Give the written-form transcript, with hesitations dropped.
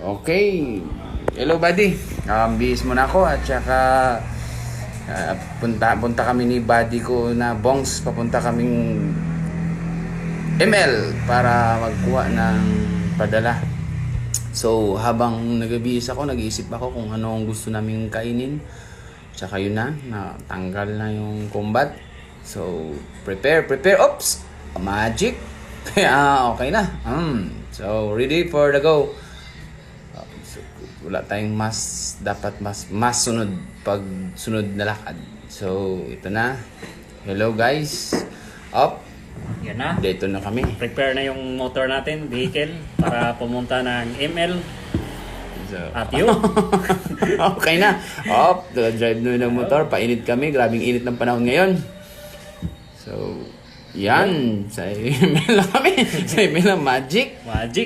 Okay. Hello buddy. Bihis muna ako at saka punta kami ni buddy ko na Bongs. Papunta kaming ML para magkuha ng padala. So habang nagbihis ako, nag-iisip ako kung ano ang gusto naming kainin. Tsaka yun na, natanggal na yung combat. So prepare. Oops! Magic! Kaya okay na. So ready for the go. So, wala tayong dapat mas sunod pag sunod na lakad. So ito na. Hello guys. Up. Yan na. Dito na kami. Prepare na yung motor natin, vehicle, para pumunta ng ML. So, At yun. okay na. Up. Drive na ng motor. Painit kami. Grabing init ng panahon ngayon. So yan. Sa ML na kami. Sa ML na Magic. Magic.